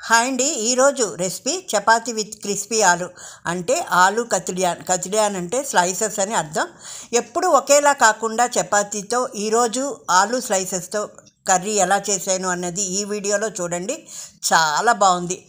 Hi అండి. ఈరోజు recipe chapati with crispy ఆలు. అంటే ఆలు కతిలియాన్. కతిలియాన్ అంటే స్లైసెస్ అని అర్థం. ఎప్పుడు ఒకేలా కాకుండా చపాతీతో ఈరోజు ఆలు స్లైసెస్తో కర్రీ ఎలా చేశాను అన్నది ఈ వీడియోలో చూడండి. చాలా బాగుంది.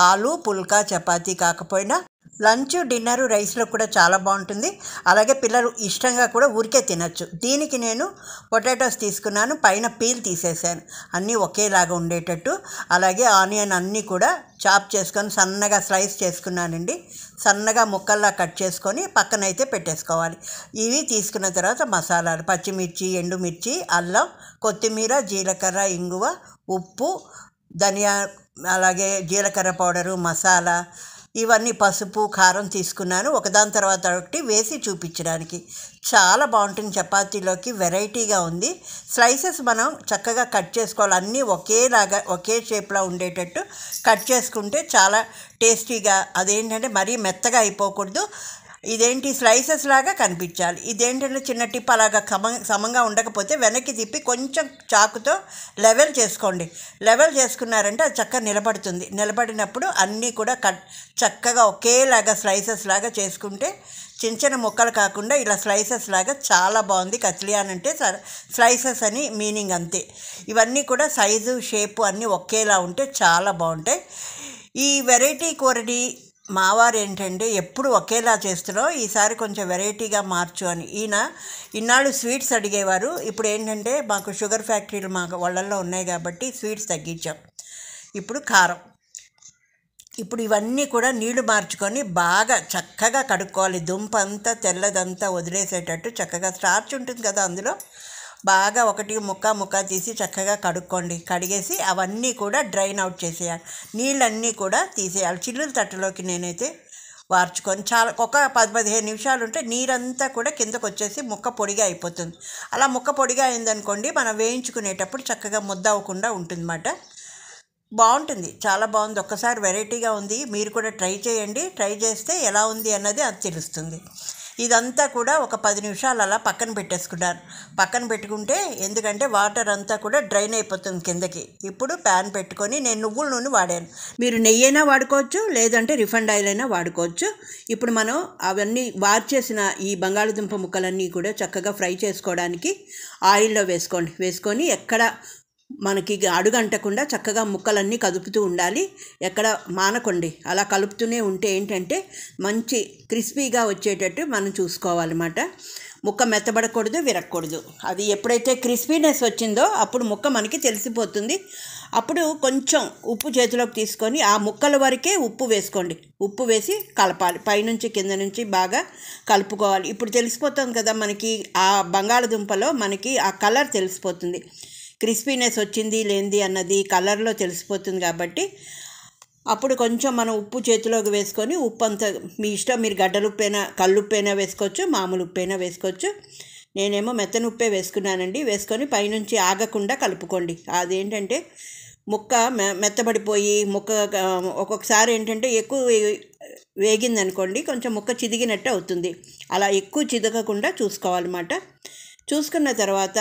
ఆలు పుల్కా చపాతీ కాకపోయినా లంచ్ డిన్నర్ రైస్లో కూడా చాలా బాగుంటుంది. అలాగే పిల్లలు ఇష్టంగా కూడా ఊరికే తినచ్చు. దీనికి నేను పొటాటోస్ తీసుకున్నాను, పైన పీల్ తీసేసాను, అన్నీ ఒకేలాగా ఉండేటట్టు. అలాగే ఆనియన్ అన్నీ కూడా చాప్ చేసుకొని సన్నగా స్లైస్ చేసుకున్నానండి. సన్నగా ముక్కల్లా కట్ చేసుకొని పక్కనైతే పెట్టేసుకోవాలి. ఇవి తీసుకున్న తర్వాత మసాలాలు పచ్చిమిర్చి, ఎండుమిర్చి, అల్లం, కొత్తిమీర, జీలకర్ర, ఇంగువ, ఉప్పు, ధనియా, అలాగే జీలకర్ర పౌడరు, మసాలా, ఇవన్నీ పసుపు, కారం తీసుకున్నాను. ఒకదాని తర్వాత ఒకటి వేసి చూపించడానికి చాలా బాగుంటుంది. చపాతీలోకి వెరైటీగా ఉంది. స్లైసెస్ మనం చక్కగా కట్ చేసుకోవాలి. అన్నీ ఒకేలాగా ఒకే షేప్లో ఉండేటట్టు కట్ చేసుకుంటే చాలా టేస్టీగా, అదేంటంటే మరీ మెత్తగా అయిపోకూడదు. ఇదేంటి స్లైసెస్ లాగా కనిపించాలి. ఇదేంటంటే చిన్న టిప్, అలాగా సమంగా ఉండకపోతే వెనక్కి తిప్పి కొంచెం చాకుతో లెవెల్ చేసుకోండి. లెవెల్ చేసుకున్నారంటే అది చక్కగా నిలబడుతుంది. నిలబడినప్పుడు అన్నీ కూడా చక్కగా ఒకేలాగా స్లైసెస్ లాగా చేసుకుంటే చిన్న చిన్న ముక్కలు కాకుండా ఇలా స్లైసెస్ లాగా చాలా బాగుంది. కత్లియాన్ అంటే స్లైసెస్ అని మీనింగ్ అంతే. ఇవన్నీ కూడా సైజు, షేపు అన్నీ ఒకేలా ఉంటే చాలా బాగుంటాయి. ఈ వెరైటీ కూరని మావారు ఏంటంటే ఎప్పుడు ఒకేలా చేస్తున్నావు, ఈసారి కొంచెం వెరైటీగా మార్చు అని. ఇన్నాళ్ళు స్వీట్స్ అడిగేవారు. ఇప్పుడు ఏంటంటే మాకు షుగర్ ఫ్యాక్టరీలు మాకు వాళ్ళల్లో ఉన్నాయి కాబట్టి స్వీట్స్ తగ్గించాం. ఇప్పుడు కారం. ఇప్పుడు ఇవన్నీ కూడా నీళ్లు మార్చుకొని బాగా చక్కగా కడుక్కోవాలి. దుంప అంతా తెల్లదంతా వదిలేసేటట్టు చక్కగా స్టార్చ్ ఉంటుంది కదా అందులో, బాగా ఒకటి ముక్క తీసి చక్కగా కడుక్కోండి. కడిగేసి అవన్నీ కూడా డ్రైన్ అవుట్ చేసేయాలి. నీళ్ళన్నీ కూడా తీసేయాలి. చిల్లుల తట్టులోకి నేనైతే వార్చుకొని చాలా ఒక 10-15 నిమిషాలు ఉంటే నీరంతా కూడా కిందకు వచ్చేసి ముక్క పొడిగా అయిపోతుంది. అలా ముక్క పొడిగా అయిందనుకోండి, మనం వేయించుకునేటప్పుడు చక్కగా ముద్ద అవ్వకుండా ఉంటుందన్నమాట. బాగుంటుంది, చాలా బాగుంది. ఒక్కసారి వెరైటీగా ఉంది. మీరు కూడా ట్రై చేయండి. ట్రై చేస్తే ఎలా ఉంది అన్నది అది తెలుస్తుంది. ఇదంతా కూడా ఒక 10 నిమిషాలు అలా పక్కన పెట్టేసుకున్నారు. పక్కన పెట్టుకుంటే ఎందుకంటే వాటర్ అంతా కూడా డ్రైన్ అయిపోతుంది కిందకి. ఇప్పుడు ప్యాన్ పెట్టుకొని నేను నువ్వుల నూనె వాడాను. మీరు నెయ్యి అయినా వాడుకోవచ్చు, లేదంటే రిఫైండ్ ఆయిల్ అయినా వాడుకోవచ్చు. ఇప్పుడు మనం అవన్నీ వార్చేసిన ఈ బంగాళదుంప ముక్కలన్నీ కూడా చక్కగా ఫ్రై చేసుకోవడానికి ఆయిల్లో వేసుకొని ఎక్కడ మనకి అడుగంటకుండా చక్కగా ముక్కలన్నీ కదుపుతూ ఉండాలి. ఎక్కడ మానకండి. అలా కలుపుతూనే ఉంటే ఏంటంటే మంచి క్రిస్పీగా వచ్చేటట్టు మనం చూసుకోవాలన్నమాట. ముక్క మెత్తబడకూడదు, విరగకూడదు. అది ఎప్పుడైతే క్రిస్పీనెస్ వచ్చిందో అప్పుడు ముక్క మనకి తెలిసిపోతుంది. అప్పుడు కొంచెం ఉప్పు చేతిలోకి తీసుకొని ఆ ముక్కల వరకే ఉప్పు వేసుకోండి. ఉప్పు వేసి కలపాలి. పైనుంచి కింద నుంచి బాగా కలుపుకోవాలి. ఇప్పుడు తెలిసిపోతుంది కదా మనకి, ఆ బంగాళదుంపలో మనకి ఆ కలర్ తెలిసిపోతుంది. క్రిస్పీనెస్ వచ్చింది లేనిది అన్నది కలర్లో తెలిసిపోతుంది. కాబట్టి అప్పుడు కొంచెం మనం ఉప్పు చేతిలోకి వేసుకొని, ఉప్పు అంతా మీ ఇష్టం, మీరు గడ్డలు ఉప్పైనా కల్లుప్పైనా వేసుకోవచ్చు, మామూలు ఉప్పైనా వేసుకోవచ్చు. నేనేమో మెత్తని ఉప్పే వేసుకున్నానండి. వేసుకొని పైనుంచి ఆగకుండా కలుపుకోండి. అదేంటంటే ముక్క మెత్తబడిపోయి ఒక్కొక్కసారి ఏంటంటే ఎక్కువ వేగిందనుకోండి కొంచెం ముక్క చిదిగినట్టు అవుతుంది. అలా ఎక్కువ చిదగకుండా చూసుకోవాలన్నమాట. చూసుకున్న తర్వాత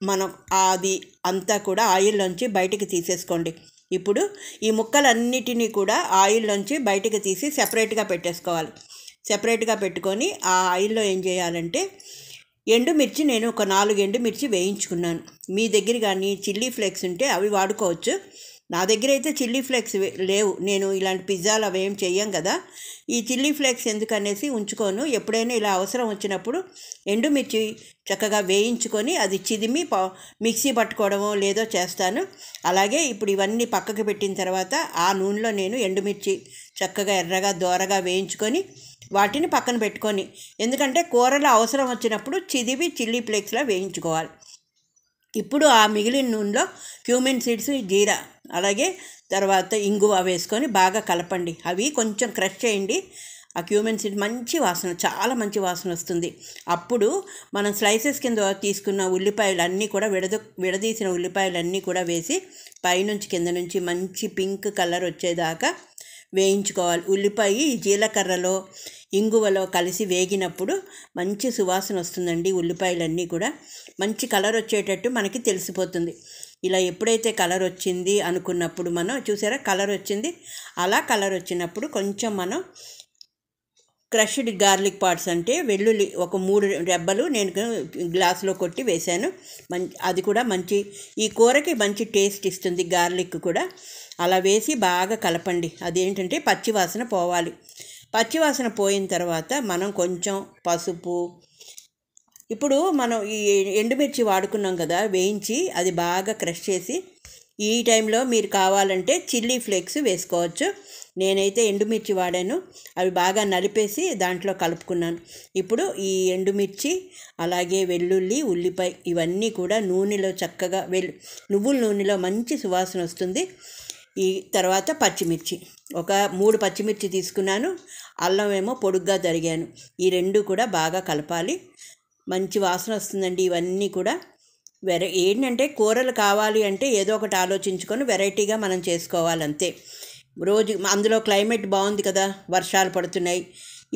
మనం అది అంతా కూడా ఆయిల్లోంచి బయటికి తీసేసుకోండి. ఇప్పుడు ఈ ముక్కలన్నిటినీ కూడా ఆయిల్లోంచి బయటికి తీసి సెపరేట్గా పెట్టేసుకోవాలి. సెపరేట్గా పెట్టుకొని ఆ ఆయిల్లో ఏం చేయాలంటే ఎండుమిర్చి, నేను ఒక 4 ఎండుమిర్చి వేయించుకున్నాను. మీ దగ్గర కానీ చిల్లీ ఫ్లేక్స్ ఉంటే అవి వాడుకోవచ్చు. నా దగ్గర అయితే చిల్లీ ఫ్లేక్స్ లేవు. నేను ఇలాంటి పిజ్జాలు అవి ఏం చెయ్యం కదా. ఈ చిల్లీ ఫ్లేక్స్ ఎందుకనేసి ఉంచుకోను. ఎప్పుడైనా ఇలా అవసరం వచ్చినప్పుడు ఎండుమిర్చి చక్కగా వేయించుకొని అది చిదిమి మిక్సీ పట్టుకోవడమో లేదో చేస్తాను. అలాగే ఇప్పుడు ఇవన్నీ పక్కకు పెట్టిన తర్వాత ఆ నూనెలో నేను ఎండుమిర్చి చక్కగా ఎర్రగా దోరగా వేయించుకొని వాటిని పక్కన పెట్టుకొని, ఎందుకంటే కూరలో అవసరం వచ్చినప్పుడు చిదివి చిల్లీ ఫ్లేక్స్లో వేయించుకోవాలి. ఇప్పుడు ఆ మిగిలిన నూనెలో క్యూమిన్ సీడ్స్, జీరా, అలాగే తర్వాత ఇంగువ వేసుకొని బాగా కలపండి. అవి కొంచెం క్రష్ చేయండి. ఆ క్యూమిన్ సీడ్ మంచి వాసన, చాలా మంచి వాసన వస్తుంది. అప్పుడు మనం స్లైసెస్ కింద తీసుకున్న ఉల్లిపాయలన్నీ కూడా విడదీసిన ఉల్లిపాయలన్నీ కూడా వేసి పైనుంచి కింద నుంచి మంచి పింక్ కలర్ వచ్చేదాకా వేయించుకోవాలి. ఉల్లిపాయ జీలకర్రలో ఇంగువలో కలిసి వేగినప్పుడు మంచి సువాసన వస్తుందండి. ఉల్లిపాయలన్నీ కూడా మంచి కలర్ వచ్చేటట్టు మనకి తెలిసిపోతుంది. ఇలా ఎప్పుడైతే కలర్ వచ్చింది అనుకున్నప్పుడు మనం చూసారా కలర్ వచ్చింది, అలా కలర్ వచ్చినప్పుడు కొంచెం మనం క్రష్డ్ గార్లిక్ పార్ట్స్ అంటే వెల్లుల్లి ఒక 3 రెబ్బలు నేను గ్లాసులో కొట్టి వేశాను. అది కూడా మంచి ఈ కూరకి మంచి టేస్ట్ ఇస్తుంది గార్లిక్ కూడా. అలా వేసి బాగా కలపండి. అదేంటంటే పచ్చివాసన పోవాలి. పచ్చివాసన పోయిన తర్వాత మనం కొంచెం పసుపు, ఇప్పుడు మనం ఈ ఎండుమిర్చి వాడుకున్నాం కదా వేయించి, అది బాగా క్రష్ చేసి ఈ టైంలో మీరు కావాలంటే చిల్లీ ఫ్లేక్స్ వేసుకోవచ్చు. నేనైతే ఎండుమిర్చి వాడాను, అవి బాగా నలిపేసి దాంట్లో కలుపుకున్నాను. ఇప్పుడు ఈ ఎండుమిర్చి అలాగే వెల్లుల్లి, ఉల్లిపాయ ఇవన్నీ కూడా నూనెలో చక్కగా నువ్వుల నూనెలో మంచి సువాసన వస్తుంది. ఈ తర్వాత పచ్చిమిర్చి ఒక 3 పచ్చిమిర్చి తీసుకున్నాను, అల్లం ఏమో పొడుగ్గా తరిగాను. ఈ 2 కూడా బాగా కలపాలి. మంచి వాసన వస్తుందండి. ఇవన్నీ కూడా ఏంటంటే కూరలు కావాలి అంటే ఏదో ఒకటి ఆలోచించుకొని వెరైటీగా మనం చేసుకోవాలంతే. రోజు అందులో క్లైమేట్ బాగుంది కదా, వర్షాలు పడుతున్నాయి.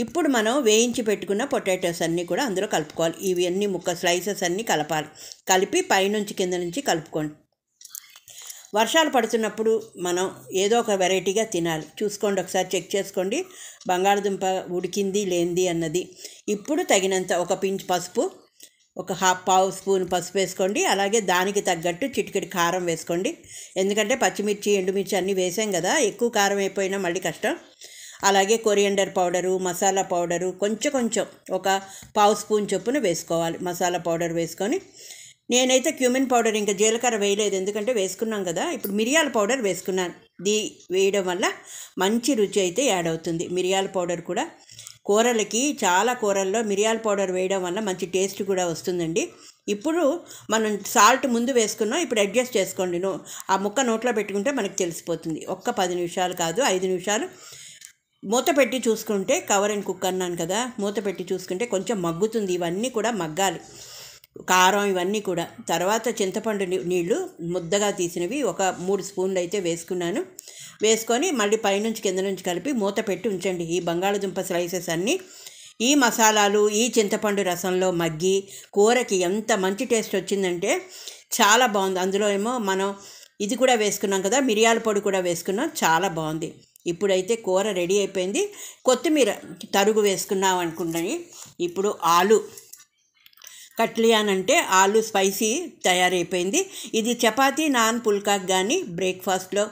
ఇప్పుడు మనం వేయించి పెట్టుకున్న పొటాటోస్ అన్నీ కూడా అందులో కలుపుకోవాలి. ఇవన్నీ స్లైసెస్ అన్నీ కలపాలి. కలిపి పైనుంచి కింద నుంచి కలుపుకోండి. వర్షాలు పడుతున్నప్పుడు మనం ఏదో ఒక వెరైటీగా తినాలి. చూసుకోండి, ఒకసారి చెక్ చేసుకోండి బంగాళదుంప ఉడికింది లేనిది అన్నది. ఇప్పుడు తగినంత ఒక పించ్ పసుపు, ఒక పావు స్పూన్ పసుపు వేసుకోండి. అలాగే దానికి తగ్గట్టు చిటికెడు కారం వేసుకోండి. ఎందుకంటే పచ్చిమిర్చి ఎండుమిర్చి అన్నీ వేసాం కదా, ఎక్కువ కారం అయిపోయినా మళ్ళీ కష్టం. అలాగే కొరియండర్ పౌడరు, మసాలా పౌడరు కొంచెం ఒక పావు స్పూన్ చొప్పున వేసుకోవాలి. మసాలా పౌడర్ వేసుకొని, నేనైతే క్యూమిన్ పౌడర్ ఇంకా జీలకర్ర వేయలేదు ఎందుకంటే వేసుకున్నాం కదా. ఇప్పుడు మిరియాల పౌడర్ వేసుకున్నాను. వేయడం వల్ల మంచి రుచి అయితే యాడ్ అవుతుంది. మిరియాల పౌడర్ కూడా కూరలకి, చాలా కూరల్లో మిరియాల పౌడర్ వేయడం వల్ల మంచి టేస్ట్ కూడా వస్తుందండి. ఇప్పుడు మనం సాల్ట్ ముందు వేసుకున్నాం, ఇప్పుడు అడ్జస్ట్ చేసుకోండి. ఆ ముక్క నోట్లో పెట్టుకుంటే మనకు తెలిసిపోతుంది. ఒక్క 10 నిమిషాలు కాదు 5 నిమిషాలు మూత పెట్టి చూసుకుంటే, కవర్ అండ్ కుక్ అన్నాను కదా, మూత పెట్టి చూసుకుంటే కొంచెం మగ్గుతుంది. ఇవన్నీ కూడా మగ్గాలి, కారం ఇవన్నీ కూడా. తర్వాత చింతపండు నీళ్ళు ముద్దగా తీసినవి ఒక 3 స్పూన్లు అయితే వేసుకున్నాను. వేసుకొని మళ్ళీ పైనుంచి కింద నుంచి కలిపి మూత పెట్టి ఉంచండి. ఈ బంగాళదుంప స్లైసెస్ అన్నీ ఈ మసాలాలు ఈ చింతపండు రసంలో మగ్గి కూరకి ఎంత మంచి టేస్ట్ వచ్చిందంటే చాలా బాగుంది. అందులో ఏమో మనం ఇది కూడా వేసుకున్నాం కదా, మిరియాల పొడి కూడా వేసుకున్నాం, చాలా బాగుంది. ఇప్పుడైతే కూర రెడీ అయిపోయింది. కొత్తిమీర తరుగు వేసుకున్నాం అనుకుంటాను. ఇప్పుడు ఆలు కట్లియాన్ అంటే ఆలు స్పైసీ తయారైపోయింది. ఇది చపాతీ, నాన్, పుల్కాకి కానీ బ్రేక్ఫాస్ట్లో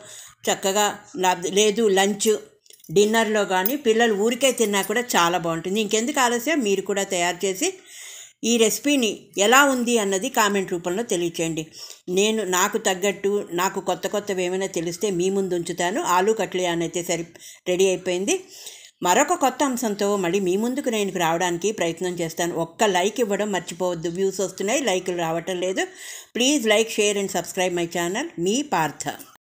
చక్కగా, లేదు లంచ్ డిన్నర్లో కానీ పిల్లలు ఊరికే తిన్నా కూడా చాలా బాగుంటుంది. ఇంకెందుకు ఆలస్యం, మీరు కూడా తయారు చేసి ఈ రెసిపీని ఎలా ఉంది అన్నది కామెంట్ రూపంలో తెలియచేయండి. నాకు తగ్గట్టు నాకు కొత్తవి ఏమైనా తెలిస్తే మీ ముందు ఉంచుతాను. ఆలు కట్లియాన్ అయితే రెడీ అయిపోయింది. మరొక కొత్త అంశంతో మళ్ళీ మీ ముందుకు నేను రావడానికి ప్రయత్నం చేస్తాను. ఒక్క లైక్ ఇవ్వడం మర్చిపోవద్దు. వ్యూస్ వస్తున్నాయి, లైకులు రావటం లేదు. Please like, share and subscribe my channel. Me Partha.